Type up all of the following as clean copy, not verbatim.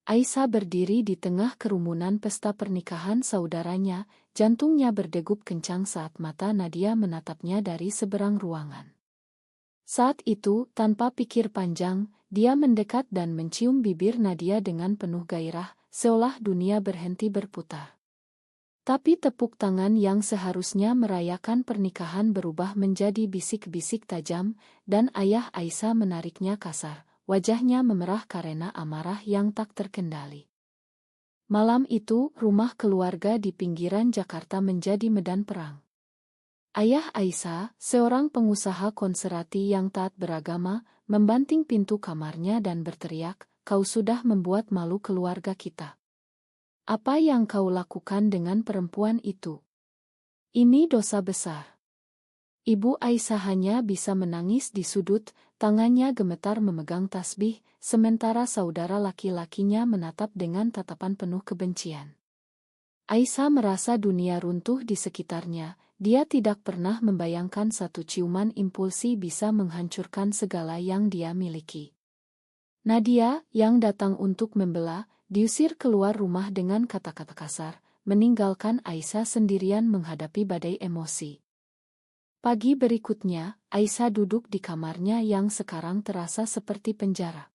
Aisyah berdiri di tengah kerumunan pesta pernikahan saudaranya, jantungnya berdegup kencang saat mata Nadia menatapnya dari seberang ruangan. Saat itu, tanpa pikir panjang, dia mendekat dan mencium bibir Nadia dengan penuh gairah, seolah dunia berhenti berputar. Tapi tepuk tangan yang seharusnya merayakan pernikahan berubah menjadi bisik-bisik tajam, dan ayah Aisyah menariknya kasar. Wajahnya memerah karena amarah yang tak terkendali. Malam itu, rumah keluarga di pinggiran Jakarta menjadi medan perang. Ayah Aisyah, seorang pengusaha konserati yang taat beragama, membanting pintu kamarnya dan berteriak, "Kau sudah membuat malu keluarga kita. Apa yang kau lakukan dengan perempuan itu? Ini dosa besar." Ibu Aisyah hanya bisa menangis di sudut, tangannya gemetar memegang tasbih, sementara saudara laki-lakinya menatap dengan tatapan penuh kebencian. Aisyah merasa dunia runtuh di sekitarnya, dia tidak pernah membayangkan satu ciuman impulsi bisa menghancurkan segala yang dia miliki. Nadia, yang datang untuk membela, diusir keluar rumah dengan kata-kata kasar, meninggalkan Aisyah sendirian menghadapi badai emosi. Pagi berikutnya, Aisyah duduk di kamarnya yang sekarang terasa seperti penjara.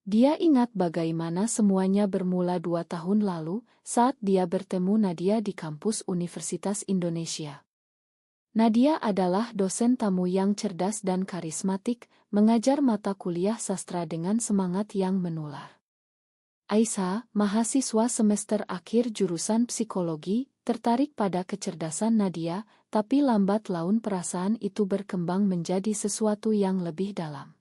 Dia ingat bagaimana semuanya bermula 2 tahun lalu, saat dia bertemu Nadia di kampus Universitas Indonesia. Nadia adalah dosen tamu yang cerdas dan karismatik, mengajar mata kuliah sastra dengan semangat yang menular. Aisyah, mahasiswa semester akhir jurusan psikologi, tertarik pada kecerdasan Nadia, tapi lambat laun perasaan itu berkembang menjadi sesuatu yang lebih dalam.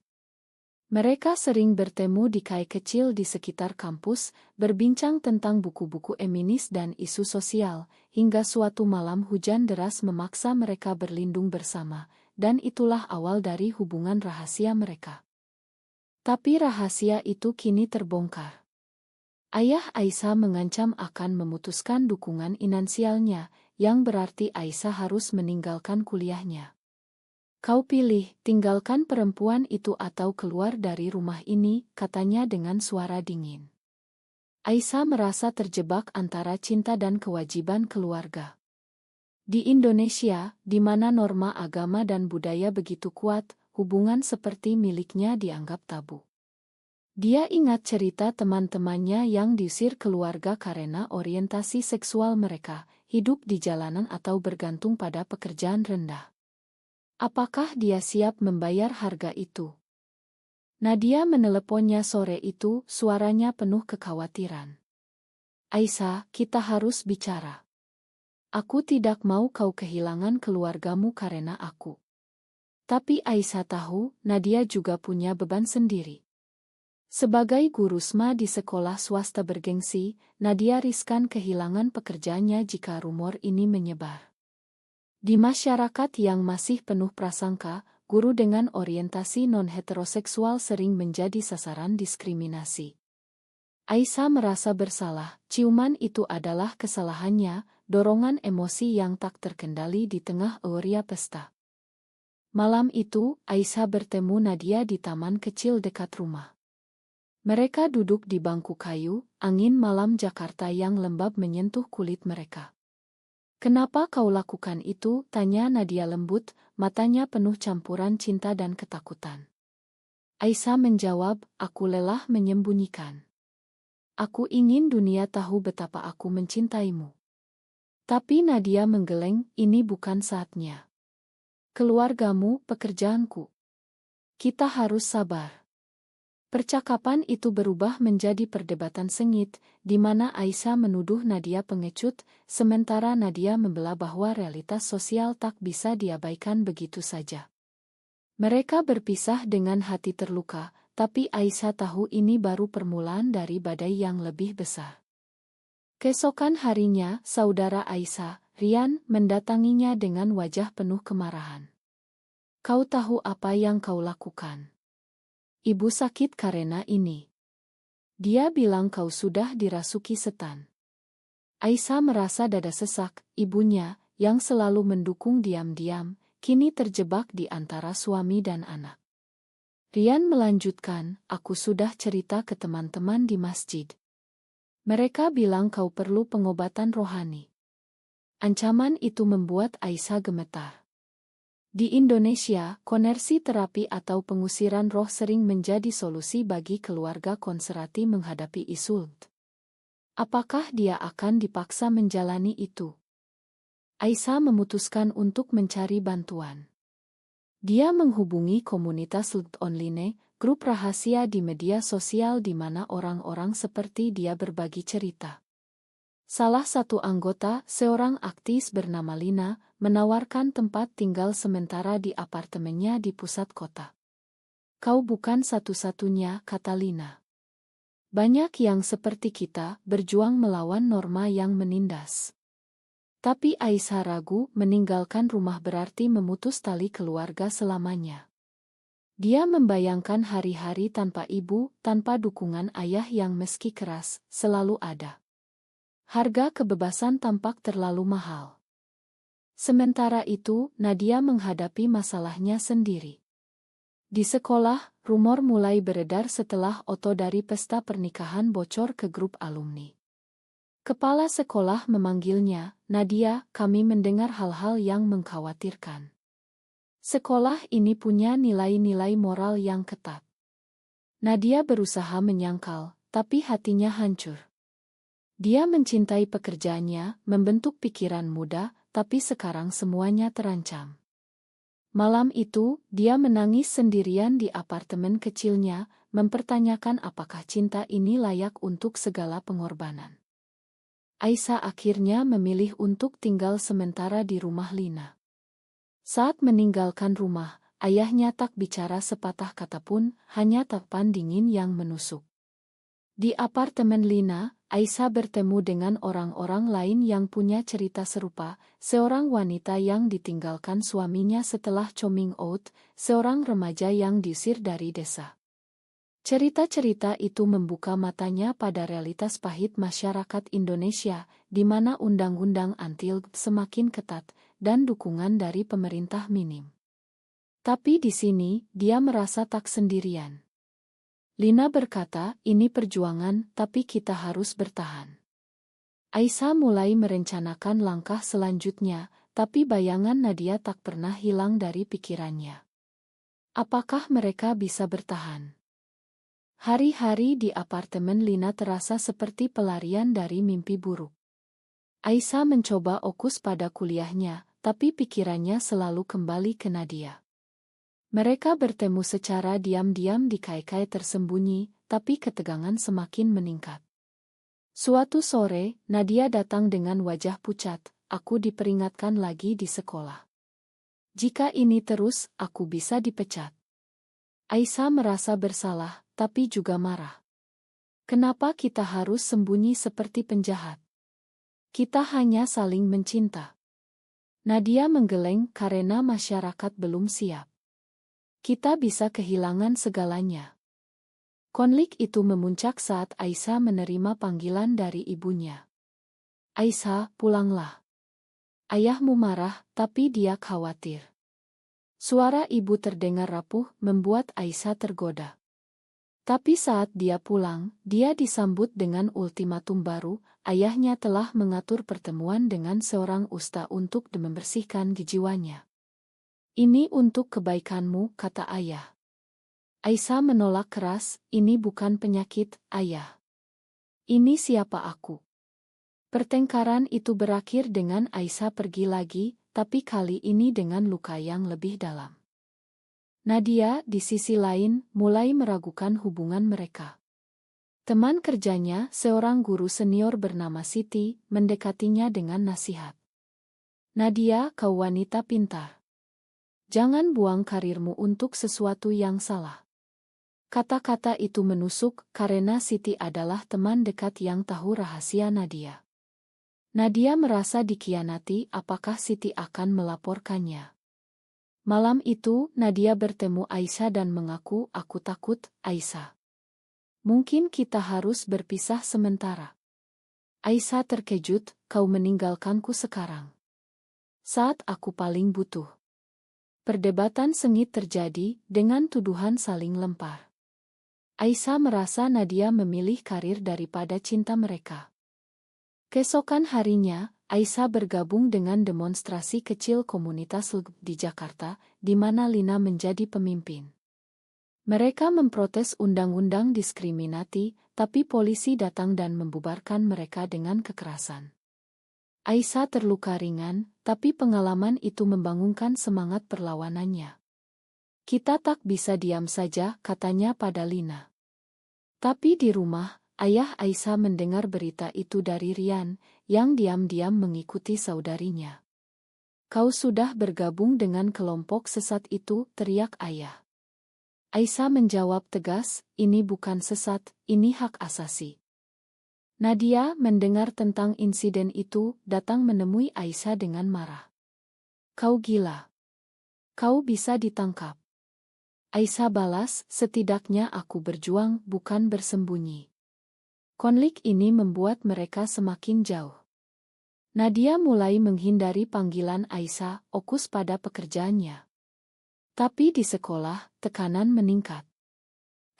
Mereka sering bertemu di kai kecil di sekitar kampus, berbincang tentang buku-buku eminis dan isu sosial, hingga suatu malam hujan deras memaksa mereka berlindung bersama, dan itulah awal dari hubungan rahasia mereka. Tapi rahasia itu kini terbongkar. Ayah Aisyah mengancam akan memutuskan dukungan finansialnya, yang berarti Aisyah harus meninggalkan kuliahnya. "Kau pilih, tinggalkan perempuan itu atau keluar dari rumah ini," katanya dengan suara dingin. Aisyah merasa terjebak antara cinta dan kewajiban keluarga. Di Indonesia, di mana norma agama dan budaya begitu kuat, hubungan seperti miliknya dianggap tabu. Dia ingat cerita teman-temannya yang diusir keluarga karena orientasi seksual mereka, hidup di jalanan atau bergantung pada pekerjaan rendah. Apakah dia siap membayar harga itu? Nadia meneleponnya sore itu, suaranya penuh kekhawatiran. "Aisyah, kita harus bicara. Aku tidak mau kau kehilangan keluargamu karena aku." Tapi Aisyah tahu, Nadia juga punya beban sendiri. Sebagai guru SMA di sekolah swasta bergengsi, Nadia riskan kehilangan pekerjaannya jika rumor ini menyebar. Di masyarakat yang masih penuh prasangka, guru dengan orientasi non-heteroseksual sering menjadi sasaran diskriminasi. Aisyah merasa bersalah, ciuman itu adalah kesalahannya, dorongan emosi yang tak terkendali di tengah euforia pesta. Malam itu, Aisyah bertemu Nadia di taman kecil dekat rumah. Mereka duduk di bangku kayu, angin malam Jakarta yang lembab menyentuh kulit mereka. "Kenapa kau lakukan itu?" tanya Nadia lembut, matanya penuh campuran cinta dan ketakutan. Aisyah menjawab, "Aku lelah menyembunyikan. Aku ingin dunia tahu betapa aku mencintaimu." Tapi Nadia menggeleng, "Ini bukan saatnya. Keluargamu, pekerjaanku. Kita harus sabar." Percakapan itu berubah menjadi perdebatan sengit, di mana Aisyah menuduh Nadia pengecut, sementara Nadia membela bahwa realitas sosial tak bisa diabaikan begitu saja. Mereka berpisah dengan hati terluka, tapi Aisyah tahu ini baru permulaan dari badai yang lebih besar. Keesokan harinya, saudara Aisyah, Rian, mendatanginya dengan wajah penuh kemarahan. "Kau tahu apa yang kau lakukan? Ibu sakit karena ini. Dia bilang kau sudah dirasuki setan." Aisyah merasa dada sesak, ibunya, yang selalu mendukung diam-diam, kini terjebak di antara suami dan anak. Rian melanjutkan, "Aku sudah cerita ke teman-teman di masjid. Mereka bilang kau perlu pengobatan rohani. Ancaman itu membuat Aisyah gemetar. Di Indonesia, konversi terapi atau pengusiran roh sering menjadi solusi bagi keluarga konserati menghadapi insult. Apakah dia akan dipaksa menjalani itu? Aisyah memutuskan untuk mencari bantuan. Dia menghubungi komunitas online, grup rahasia di media sosial di mana orang-orang seperti dia berbagi cerita. Salah satu anggota, seorang aktivis bernama Lina, menawarkan tempat tinggal sementara di apartemennya di pusat kota. Kau bukan satu-satunya, kata Lina. Banyak yang seperti kita berjuang melawan norma yang menindas. Tapi Aisyah ragu, meninggalkan rumah berarti memutus tali keluarga selamanya. Dia membayangkan hari-hari tanpa ibu, tanpa dukungan ayah yang meski keras, selalu ada. Harga kebebasan tampak terlalu mahal. Sementara itu, Nadia menghadapi masalahnya sendiri. Di sekolah, rumor mulai beredar setelah foto dari pesta pernikahan bocor ke grup alumni. Kepala sekolah memanggilnya, Nadia, kami mendengar hal-hal yang mengkhawatirkan. Sekolah ini punya nilai-nilai moral yang ketat. Nadia berusaha menyangkal, tapi hatinya hancur. Dia mencintai pekerjaannya, membentuk pikiran muda, tapi sekarang semuanya terancam. Malam itu, dia menangis sendirian di apartemen kecilnya, mempertanyakan apakah cinta ini layak untuk segala pengorbanan. Aisyah akhirnya memilih untuk tinggal sementara di rumah Lina. Saat meninggalkan rumah, ayahnya tak bicara sepatah kata pun, hanya tatapan dingin yang menusuk. Di apartemen Lina, Aisyah bertemu dengan orang-orang lain yang punya cerita serupa, seorang wanita yang ditinggalkan suaminya setelah coming out, seorang remaja yang diusir dari desa. Cerita-cerita itu membuka matanya pada realitas pahit masyarakat Indonesia, di mana undang-undang anti-LGBT semakin ketat, dan dukungan dari pemerintah minim. Tapi di sini, dia merasa tak sendirian. Lina berkata, ini perjuangan, tapi kita harus bertahan. Aisyah mulai merencanakan langkah selanjutnya, tapi bayangan Nadia tak pernah hilang dari pikirannya. Apakah mereka bisa bertahan? Hari-hari di apartemen Lina terasa seperti pelarian dari mimpi buruk. Aisyah mencoba fokus pada kuliahnya, tapi pikirannya selalu kembali ke Nadia. Mereka bertemu secara diam-diam di kai-kai tersembunyi, tapi ketegangan semakin meningkat. Suatu sore, Nadia datang dengan wajah pucat, aku diperingatkan lagi di sekolah. Jika ini terus, aku bisa dipecat. Aisyah merasa bersalah, tapi juga marah. Kenapa kita harus sembunyi seperti penjahat? Kita hanya saling mencinta. Nadia menggeleng karena masyarakat belum siap. Kita bisa kehilangan segalanya. Konflik itu memuncak saat Aisyah menerima panggilan dari ibunya. Aisyah, pulanglah. Ayahmu marah, tapi dia khawatir. Suara ibu terdengar rapuh, membuat Aisyah tergoda. Tapi saat dia pulang, dia disambut dengan ultimatum baru, ayahnya telah mengatur pertemuan dengan seorang ustaz untuk membersihkan jiwanya. Ini untuk kebaikanmu, kata ayah. Aisyah menolak keras, ini bukan penyakit, ayah. Ini siapa aku. Pertengkaran itu berakhir dengan Aisyah pergi lagi, tapi kali ini dengan luka yang lebih dalam. Nadia, di sisi lain, mulai meragukan hubungan mereka. Teman kerjanya, seorang guru senior bernama Siti, mendekatinya dengan nasihat. Nadia, kau wanita pintar. Jangan buang karirmu untuk sesuatu yang salah. Kata-kata itu menusuk, karena Siti adalah teman dekat yang tahu rahasia Nadia. Nadia merasa dikhianati, apakah Siti akan melaporkannya? Malam itu, Nadia bertemu Aisyah dan mengaku, aku takut, Aisyah. Mungkin kita harus berpisah sementara. Aisyah terkejut, kau meninggalkanku sekarang. Saat aku paling butuh. Perdebatan sengit terjadi, dengan tuduhan saling lempar. Aisyah merasa Nadia memilih karir daripada cinta mereka. Keesokan harinya, Aisyah bergabung dengan demonstrasi kecil komunitas LGBT di Jakarta, di mana Lina menjadi pemimpin. Mereka memprotes undang-undang diskriminasi, tapi polisi datang dan membubarkan mereka dengan kekerasan. Aisyah terluka ringan, tapi pengalaman itu membangunkan semangat perlawanannya. Kita tak bisa diam saja, katanya pada Lina. Tapi di rumah, ayah Aisyah mendengar berita itu dari Rian, yang diam-diam mengikuti saudarinya. Kau sudah bergabung dengan kelompok sesat itu, teriak ayah. Aisyah menjawab tegas, ini bukan sesat, ini hak asasi. Nadia mendengar tentang insiden itu, datang menemui Aisyah dengan marah. Kau gila. Kau bisa ditangkap. Aisyah balas, setidaknya aku berjuang, bukan bersembunyi. Konflik ini membuat mereka semakin jauh. Nadia mulai menghindari panggilan Aisyah, fokus pada pekerjaannya. Tapi di sekolah, tekanan meningkat.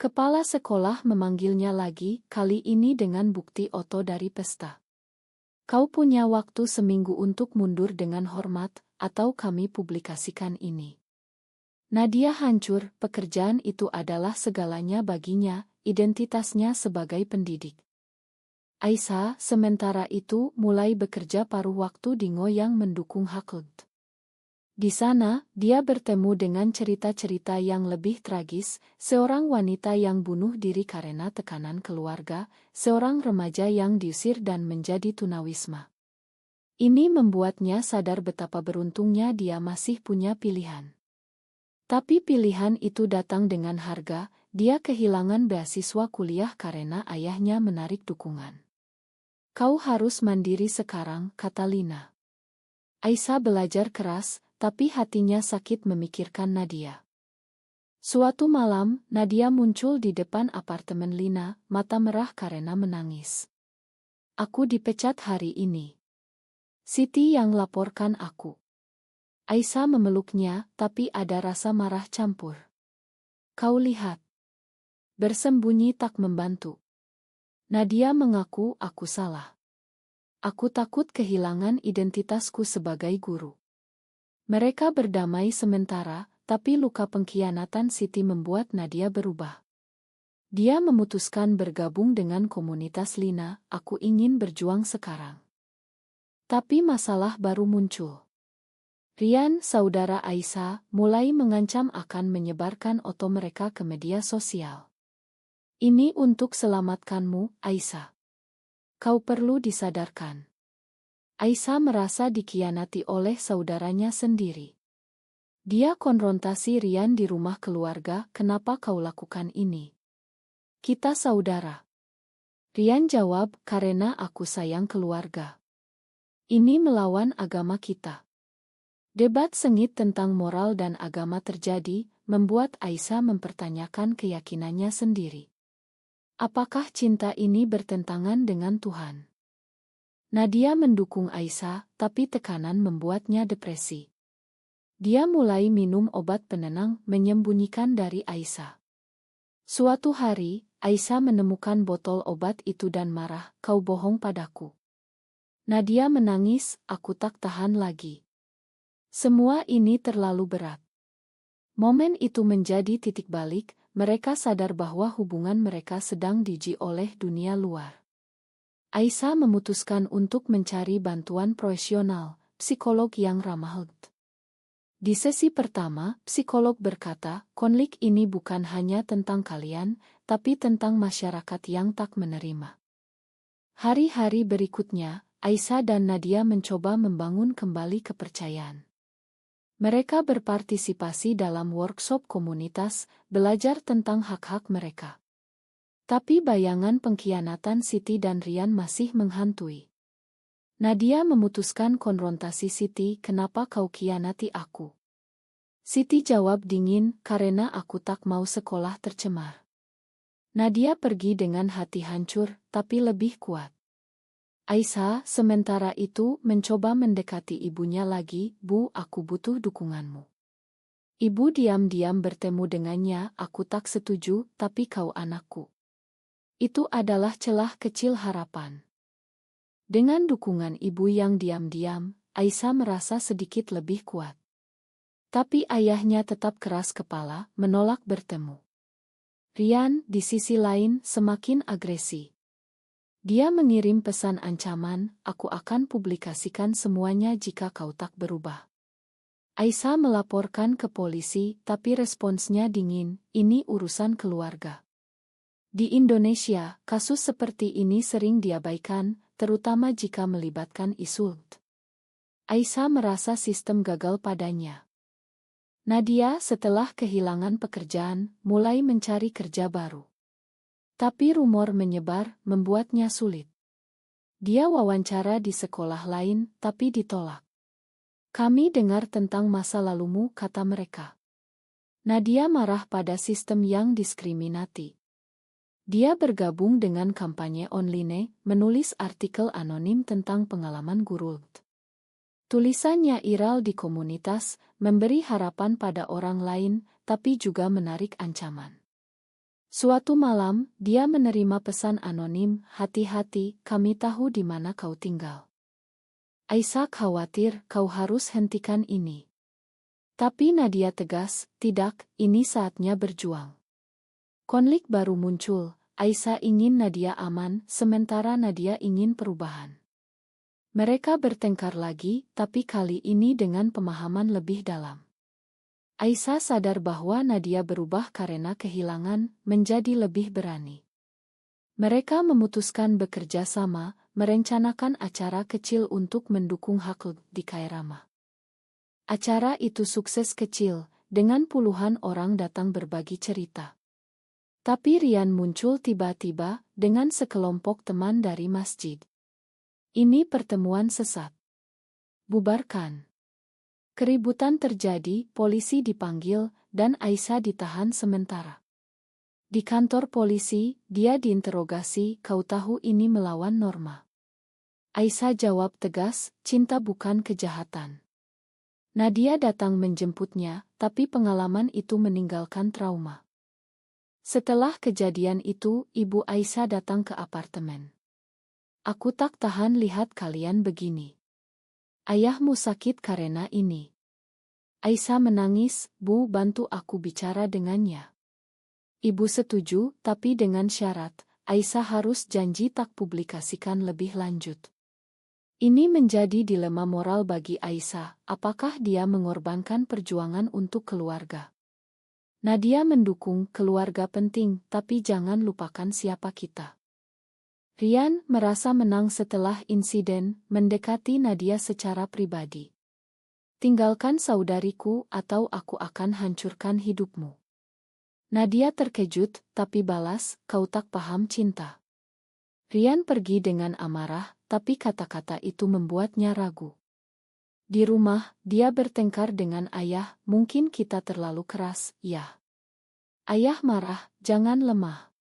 Kepala sekolah memanggilnya lagi, kali ini dengan bukti foto dari pesta. Kau punya waktu seminggu untuk mundur dengan hormat, atau kami publikasikan ini. Nadia hancur, pekerjaan itu adalah segalanya baginya, identitasnya sebagai pendidik. Aisyah, sementara itu, mulai bekerja paruh waktu di Ngo yang mendukung hak LGBT. Di sana, dia bertemu dengan cerita-cerita yang lebih tragis, seorang wanita yang bunuh diri karena tekanan keluarga, seorang remaja yang diusir dan menjadi tunawisma. Ini membuatnya sadar betapa beruntungnya dia masih punya pilihan. Tapi pilihan itu datang dengan harga, dia kehilangan beasiswa kuliah karena ayahnya menarik dukungan. Kau harus mandiri sekarang, kata Lina. Aisyah belajar keras, tapi hatinya sakit memikirkan Nadia. Suatu malam, Nadia muncul di depan apartemen Lina, mata merah karena menangis. Aku dipecat hari ini. Siti yang laporkan aku. Aisyah memeluknya, tapi ada rasa marah campur. Kau lihat. Bersembunyi tak membantu. Nadia mengaku aku salah. Aku takut kehilangan identitasku sebagai guru. Mereka berdamai sementara, tapi luka pengkhianatan Siti membuat Nadia berubah. Dia memutuskan bergabung dengan komunitas Lina, aku ingin berjuang sekarang. Tapi masalah baru muncul. Rian, saudara Aisyah, mulai mengancam akan menyebarkan foto mereka ke media sosial. Ini untuk selamatkanmu, Aisyah. Kau perlu disadarkan. Aisyah merasa dikhianati oleh saudaranya sendiri. Dia konfrontasi Rian di rumah keluarga, kenapa kau lakukan ini? Kita saudara. Rian jawab, karena aku sayang keluarga. Ini melawan agama kita. Debat sengit tentang moral dan agama terjadi, membuat Aisyah mempertanyakan keyakinannya sendiri. Apakah cinta ini bertentangan dengan Tuhan? Nadia mendukung Aisyah, tapi tekanan membuatnya depresi. Dia mulai minum obat penenang, menyembunyikan dari Aisyah. Suatu hari, Aisyah menemukan botol obat itu dan marah, kau bohong padaku. Nadia menangis, aku tak tahan lagi. Semua ini terlalu berat. Momen itu menjadi titik balik, mereka sadar bahwa hubungan mereka sedang diuji oleh dunia luar. Aisyah memutuskan untuk mencari bantuan profesional, psikolog yang ramah LGBT. Di sesi pertama, psikolog berkata, konflik ini bukan hanya tentang kalian, tapi tentang masyarakat yang tak menerima. Hari-hari berikutnya, Aisyah dan Nadia mencoba membangun kembali kepercayaan. Mereka berpartisipasi dalam workshop komunitas, belajar tentang hak-hak mereka. Tapi bayangan pengkhianatan Siti dan Rian masih menghantui. Nadia memutuskan konfrontasi Siti, kenapa kau khianati aku? Siti jawab dingin, karena aku tak mau sekolah tercemar. Nadia pergi dengan hati hancur, tapi lebih kuat. Aisyah, sementara itu, mencoba mendekati ibunya lagi, Bu, aku butuh dukunganmu. Ibu diam-diam bertemu dengannya, aku tak setuju, tapi kau anakku. Itu adalah celah kecil harapan. Dengan dukungan ibu yang diam-diam, Aisyah merasa sedikit lebih kuat. Tapi ayahnya tetap keras kepala, menolak bertemu. Rian, di sisi lain, semakin agresi. Dia mengirim pesan ancaman, aku akan publikasikan semuanya jika kau tak berubah. Aisyah melaporkan ke polisi, tapi responsnya dingin, ini urusan keluarga. Di Indonesia, kasus seperti ini sering diabaikan, terutama jika melibatkan isu. Aisyah merasa sistem gagal padanya. Nadia setelah kehilangan pekerjaan, mulai mencari kerja baru. Tapi rumor menyebar, membuatnya sulit. Dia wawancara di sekolah lain, tapi ditolak. Kami dengar tentang masa lalumu, kata mereka. Nadia marah pada sistem yang diskriminati. Dia bergabung dengan kampanye online, menulis artikel anonim tentang pengalaman guru. Tulisannya viral di komunitas, memberi harapan pada orang lain, tapi juga menarik ancaman. Suatu malam, dia menerima pesan anonim, hati-hati, kami tahu di mana kau tinggal. Aisyah khawatir, kau harus hentikan ini. Tapi Nadia tegas, tidak, ini saatnya berjuang. Konflik baru muncul, Aisyah ingin Nadia aman, sementara Nadia ingin perubahan. Mereka bertengkar lagi, tapi kali ini dengan pemahaman lebih dalam. Aisyah sadar bahwa Nadia berubah karena kehilangan, menjadi lebih berani. Mereka memutuskan bekerja sama, merencanakan acara kecil untuk mendukung hak di Kairama. Acara itu sukses kecil, dengan puluhan orang datang berbagi cerita. Tapi Rian muncul tiba-tiba, dengan sekelompok teman dari masjid. Ini pertemuan sesat. Bubarkan. Keributan terjadi, polisi dipanggil, dan Aisyah ditahan sementara. Di kantor polisi, dia diinterogasi, kau tahu ini melawan norma. Aisyah jawab tegas, cinta bukan kejahatan. Nadia datang menjemputnya, tapi pengalaman itu meninggalkan trauma. Setelah kejadian itu, ibu Aisyah datang ke apartemen. Aku tak tahan lihat kalian begini. Ayahmu sakit karena ini. Aisyah menangis, Bu, bantu aku bicara dengannya. Ibu setuju, tapi dengan syarat, Aisyah harus janji tak publikasikan lebih lanjut. Ini menjadi dilema moral bagi Aisyah, apakah dia mengorbankan perjuangan untuk keluarga? Nadia mendukung keluarga penting, tapi jangan lupakan siapa kita. Rian merasa menang setelah insiden, mendekati Nadia secara pribadi. Tinggalkan saudariku atau aku akan hancurkan hidupmu. Nadia terkejut, tapi balas, kau tak paham cinta. Rian pergi dengan amarah, tapi kata-kata itu membuatnya ragu. Di rumah, dia bertengkar dengan ayah, mungkin kita terlalu keras, ya. Ayah marah, jangan lemah.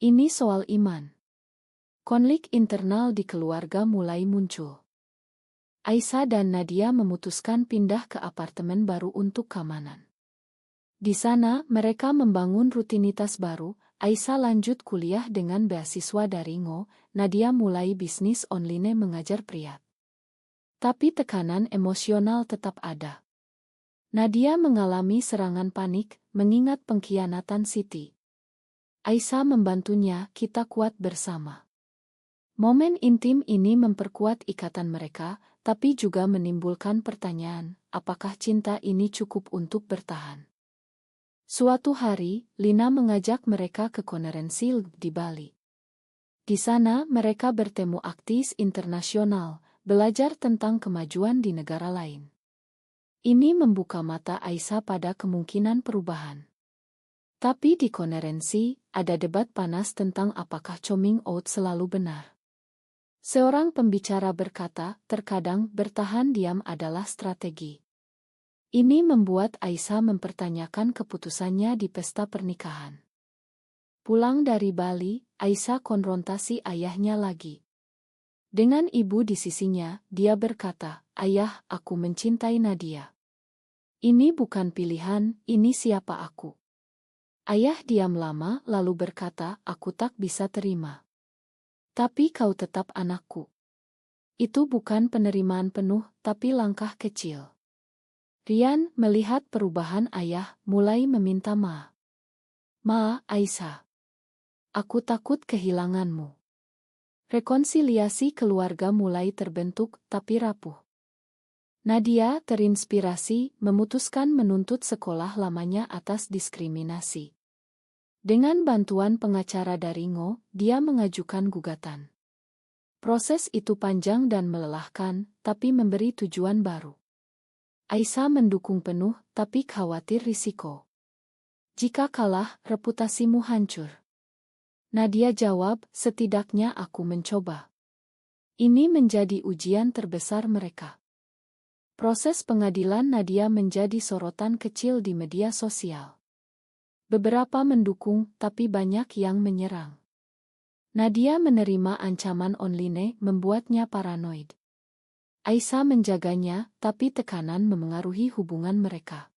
Ini soal iman. Konflik internal di keluarga mulai muncul. Aisyah dan Nadia memutuskan pindah ke apartemen baru untuk keamanan. Di sana, mereka membangun rutinitas baru. Aisyah lanjut kuliah dengan beasiswa dari Ngo, Nadia mulai bisnis online mengajar pria. Tapi tekanan emosional tetap ada. Nadia mengalami serangan panik, mengingat pengkhianatan Siti. Aisyah membantunya, kita kuat bersama. Momen intim ini memperkuat ikatan mereka, tapi juga menimbulkan pertanyaan, apakah cinta ini cukup untuk bertahan? Suatu hari, Lina mengajak mereka ke konferensi di Bali. Di sana, mereka bertemu aktivis internasional, belajar tentang kemajuan di negara lain. Ini membuka mata Aisyah pada kemungkinan perubahan. Tapi di konferensi, ada debat panas tentang apakah coming out selalu benar. Seorang pembicara berkata, terkadang bertahan diam adalah strategi. Ini membuat Aisyah mempertanyakan keputusannya di pesta pernikahan. Pulang dari Bali, Aisyah konfrontasi ayahnya lagi. Dengan ibu di sisinya, dia berkata, ayah, aku mencintai Nadia. Ini bukan pilihan, ini siapa aku. Ayah diam lama lalu berkata, aku tak bisa terima. Tapi kau tetap anakku. Itu bukan penerimaan penuh, tapi langkah kecil. Rian melihat perubahan ayah, mulai meminta maaf. Ma, Aisyah. Aku takut kehilanganmu. Rekonsiliasi keluarga mulai terbentuk, tapi rapuh. Nadia terinspirasi, memutuskan menuntut sekolah lamanya atas diskriminasi. Dengan bantuan pengacara dari Ngo, dia mengajukan gugatan. Proses itu panjang dan melelahkan, tapi memberi tujuan baru. Aisyah mendukung penuh, tapi khawatir risiko. Jika kalah, reputasimu hancur. Nadia jawab, setidaknya aku mencoba. Ini menjadi ujian terbesar mereka. Proses pengadilan Nadia menjadi sorotan kecil di media sosial. Beberapa mendukung, tapi banyak yang menyerang. Nadia menerima ancaman online membuatnya paranoid. Aisyah menjaganya, tapi tekanan memengaruhi hubungan mereka.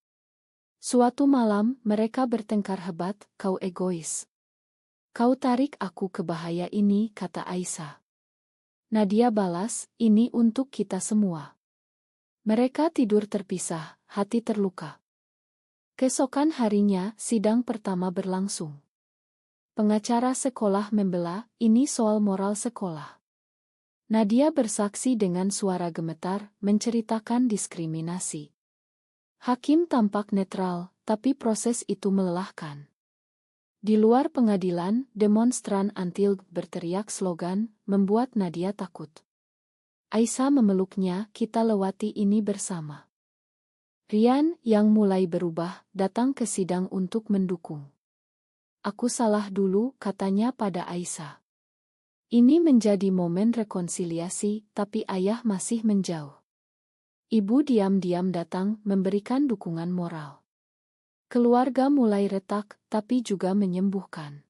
Suatu malam, mereka bertengkar hebat, kau egois. Kau tarik aku ke bahaya ini, kata Aisyah. Nadia balas, ini untuk kita semua. Mereka tidur terpisah, hati terluka. Keesokan harinya, sidang pertama berlangsung. Pengacara sekolah membela, ini soal moral sekolah. Nadia bersaksi dengan suara gemetar, menceritakan diskriminasi. Hakim tampak netral, tapi proses itu melelahkan. Di luar pengadilan, demonstran anti berteriak slogan, membuat Nadia takut. Aisyah memeluknya, kita lewati ini bersama. Rian, yang mulai berubah, datang ke sidang untuk mendukung. Aku salah dulu, katanya pada Aisyah. Ini menjadi momen rekonsiliasi, tapi ayah masih menjauh. Ibu diam-diam datang, memberikan dukungan moral. Keluarga mulai retak, tapi juga menyembuhkan.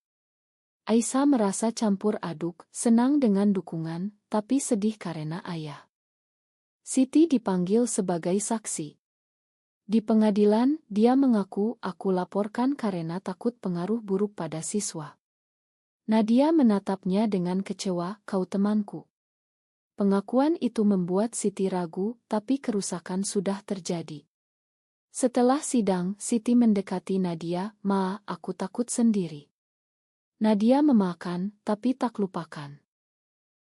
Aisyah merasa campur aduk, senang dengan dukungan, tapi sedih karena ayah. Siti dipanggil sebagai saksi. Di pengadilan, dia mengaku, aku laporkan karena takut pengaruh buruk pada siswa. Nadia menatapnya dengan kecewa, kau temanku. Pengakuan itu membuat Siti ragu, tapi kerusakan sudah terjadi. Setelah sidang, Siti mendekati Nadia, Ma, aku takut sendiri. Nadia memakan, tapi tak lupakan.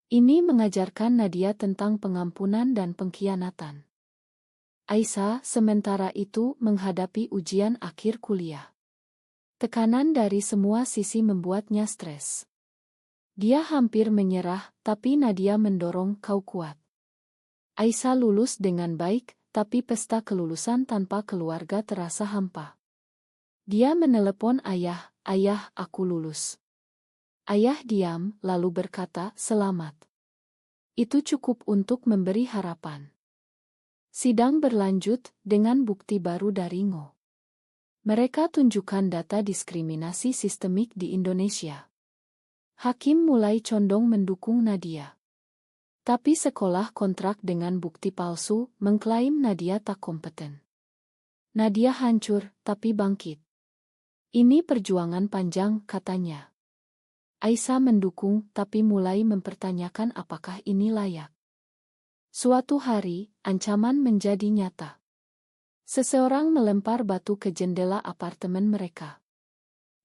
Ini mengajarkan Nadia tentang pengampunan dan pengkhianatan. Aisyah sementara itu menghadapi ujian akhir kuliah. Tekanan dari semua sisi membuatnya stres. Dia hampir menyerah, tapi Nadia mendorong, kau kuat. Aisyah lulus dengan baik, tapi pesta kelulusan tanpa keluarga terasa hampa. Dia menelepon ayah, ayah, aku lulus. Ayah diam, lalu berkata, selamat. Itu cukup untuk memberi harapan. Sidang berlanjut dengan bukti baru dari Ngo. Mereka tunjukkan data diskriminasi sistemik di Indonesia. Hakim mulai condong mendukung Nadia. Tapi sekolah kontrak dengan bukti palsu, mengklaim Nadia tak kompeten. Nadia hancur, tapi bangkit. Ini perjuangan panjang, katanya. Aisyah mendukung, tapi mulai mempertanyakan apakah ini layak. Suatu hari, ancaman menjadi nyata. Seseorang melempar batu ke jendela apartemen mereka.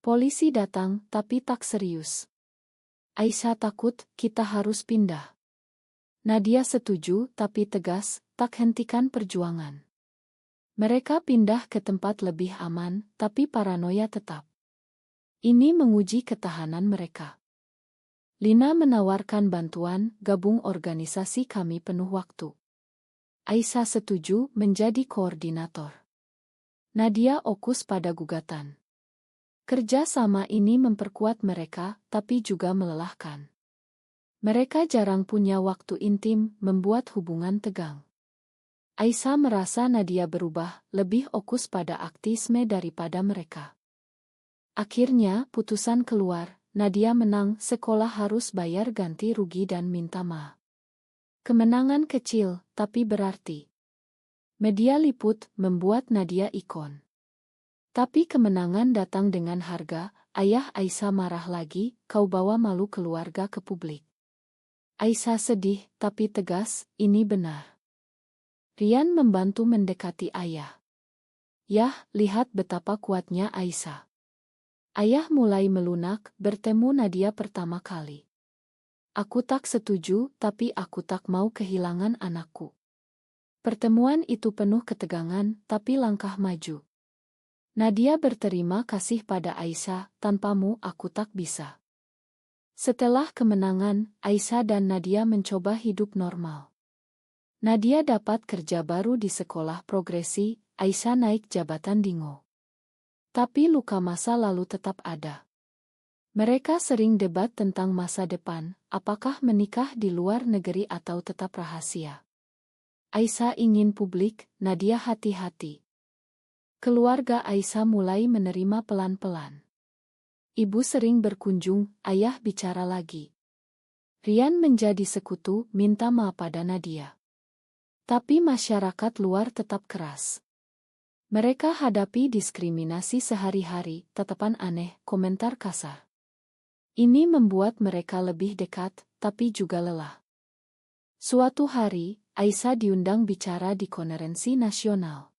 Polisi datang, tapi tak serius. Aisyah takut, kita harus pindah. Nadia setuju, tapi tegas, tak hentikan perjuangan. Mereka pindah ke tempat lebih aman, tapi paranoia tetap. Ini menguji ketahanan mereka. Lina menawarkan bantuan, gabung organisasi kami penuh waktu. Aisyah setuju menjadi koordinator. Nadia fokus pada gugatan. Kerja sama ini memperkuat mereka, tapi juga melelahkan. Mereka jarang punya waktu intim, membuat hubungan tegang. Aisyah merasa Nadia berubah, lebih fokus pada aktivisme daripada mereka. Akhirnya, putusan keluar. Nadia menang, sekolah harus bayar ganti rugi dan minta maaf. Kemenangan kecil, tapi berarti. Media liput membuat Nadia ikon. Tapi kemenangan datang dengan harga. Ayah Aisyah marah lagi, kau bawa malu keluarga ke publik. Aisyah sedih, tapi tegas, ini benar. Rian membantu mendekati ayah. Yah, lihat betapa kuatnya Aisyah. Ayah mulai melunak, bertemu Nadia pertama kali. Aku tak setuju, tapi aku tak mau kehilangan anakku. Pertemuan itu penuh ketegangan, tapi langkah maju. Nadia berterima kasih pada Aisyah, tanpamu aku tak bisa. Setelah kemenangan, Aisyah dan Nadia mencoba hidup normal. Nadia dapat kerja baru di sekolah progresi, Aisyah naik jabatan Dingo. Tapi luka masa lalu tetap ada. Mereka sering debat tentang masa depan, apakah menikah di luar negeri atau tetap rahasia. Aisyah ingin publik, Nadia hati-hati. Keluarga Aisyah mulai menerima pelan-pelan. Ibu sering berkunjung, ayah bicara lagi. Rian menjadi sekutu, minta maaf pada Nadia. Tapi masyarakat luar tetap keras. Mereka hadapi diskriminasi sehari-hari, tatapan aneh, komentar kasar. Ini membuat mereka lebih dekat, tapi juga lelah. Suatu hari, Aisyah diundang bicara di konferensi nasional.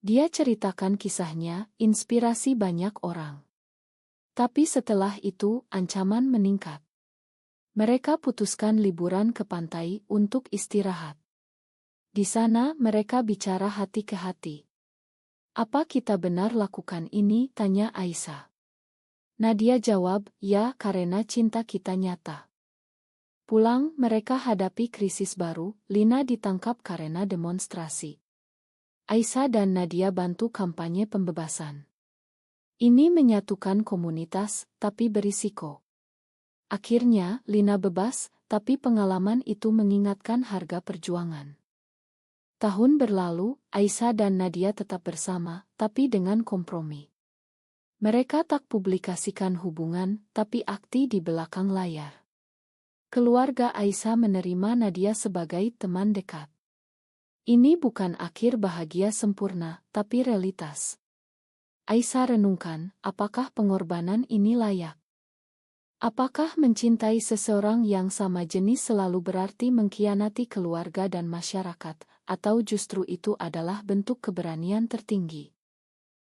Dia ceritakan kisahnya, inspirasi banyak orang. Tapi setelah itu, ancaman meningkat. Mereka putuskan liburan ke pantai untuk istirahat. Di sana mereka bicara hati ke hati. Apa kita benar lakukan ini? Tanya Aisyah. Nadia jawab, ya karena cinta kita nyata. Pulang, mereka hadapi krisis baru, Lina ditangkap karena demonstrasi. Aisyah dan Nadia bantu kampanye pembebasan. Ini menyatukan komunitas, tapi berisiko. Akhirnya, Lina bebas, tapi pengalaman itu mengingatkan harga perjuangan. Tahun berlalu, Aisyah dan Nadia tetap bersama, tapi dengan kompromi. Mereka tak publikasikan hubungan, tapi aktif di belakang layar. Keluarga Aisyah menerima Nadia sebagai teman dekat. Ini bukan akhir bahagia sempurna, tapi realitas. Aisyah renungkan, apakah pengorbanan ini layak? Apakah mencintai seseorang yang sama jenis selalu berarti mengkhianati keluarga dan masyarakat, atau justru itu adalah bentuk keberanian tertinggi?